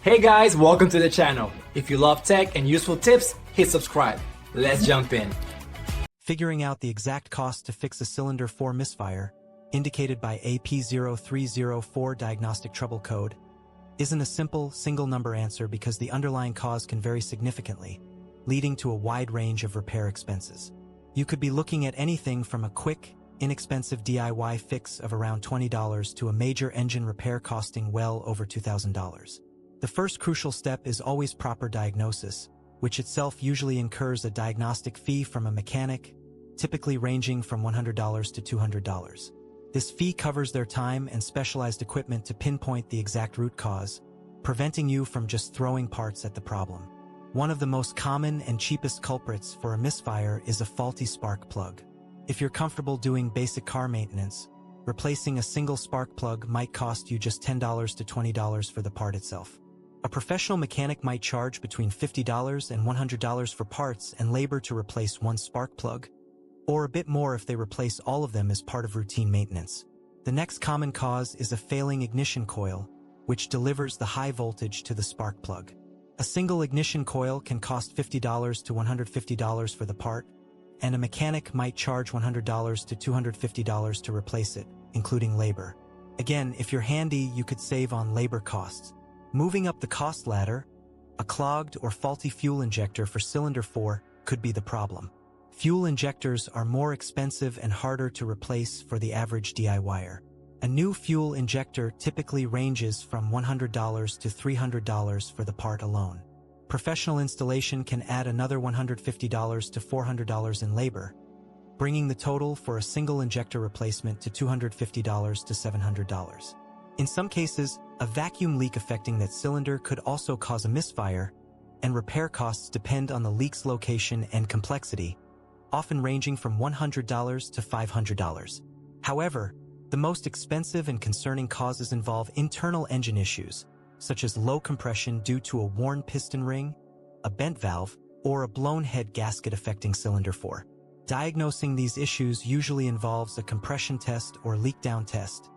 Hey guys, welcome to the channel. If you love tech and useful tips, hit subscribe. Let's jump in. Figuring out the exact cost to fix a cylinder 4 misfire, indicated by AP0304 diagnostic trouble code, isn't a simple, single-number answer because the underlying cause can vary significantly, leading to a wide range of repair expenses. You could be looking at anything from a quick, inexpensive DIY fix of around $20 to a major engine repair costing well over $2,000. The first crucial step is always proper diagnosis, which itself usually incurs a diagnostic fee from a mechanic, typically ranging from $100 to $200. This fee covers their time and specialized equipment to pinpoint the exact root cause, preventing you from just throwing parts at the problem. One of the most common and cheapest culprits for a misfire is a faulty spark plug. If you're comfortable doing basic car maintenance, replacing a single spark plug might cost you just $10 to $20 for the part itself. A professional mechanic might charge between $50 and $100 for parts and labor to replace one spark plug, or a bit more if they replace all of them as part of routine maintenance. The next common cause is a failing ignition coil, which delivers the high voltage to the spark plug. A single ignition coil can cost $50 to $150 for the part, and a mechanic might charge $100 to $250 to replace it, including labor. Again, if you're handy, you could save on labor costs. Moving up the cost ladder, a clogged or faulty fuel injector for cylinder 4 could be the problem. Fuel injectors are more expensive and harder to replace for the average DIYer. A new fuel injector typically ranges from $100 to $300 for the part alone. Professional installation can add another $150 to $400 in labor, bringing the total for a single injector replacement to $250 to $700. In some cases, a vacuum leak affecting that cylinder could also cause a misfire, and repair costs depend on the leak's location and complexity, often ranging from $100 to $500. However, the most expensive and concerning causes involve internal engine issues, such as low compression due to a worn piston ring, a bent valve, or a blown head gasket affecting cylinder 4. Diagnosing these issues usually involves a compression test or leak down test,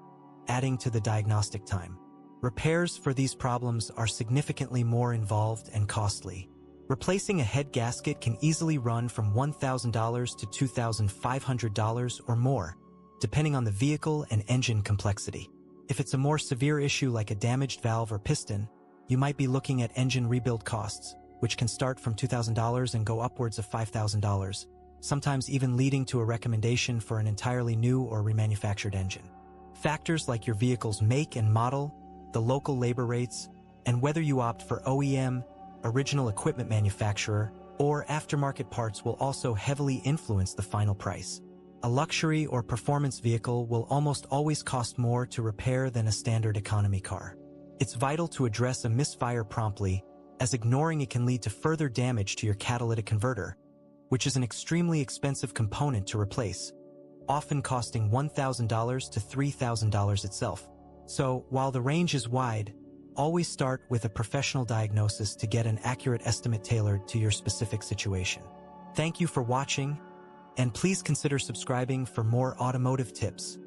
adding to the diagnostic time. Repairs for these problems are significantly more involved and costly. Replacing a head gasket can easily run from $1,000 to $2,500 or more, depending on the vehicle and engine complexity. If it's a more severe issue like a damaged valve or piston, you might be looking at engine rebuild costs, which can start from $2,000 and go upwards of $5,000, sometimes even leading to a recommendation for an entirely new or remanufactured engine. Factors like your vehicle's make and model, the local labor rates, and whether you opt for OEM, original equipment manufacturer, or aftermarket parts will also heavily influence the final price. A luxury or performance vehicle will almost always cost more to repair than a standard economy car. It's vital to address a misfire promptly, as ignoring it can lead to further damage to your catalytic converter, which is an extremely expensive component to replace, often costing $1,000 to $3,000 itself. So, while the range is wide, always start with a professional diagnosis to get an accurate estimate tailored to your specific situation. Thank you for watching, and please consider subscribing for more automotive tips.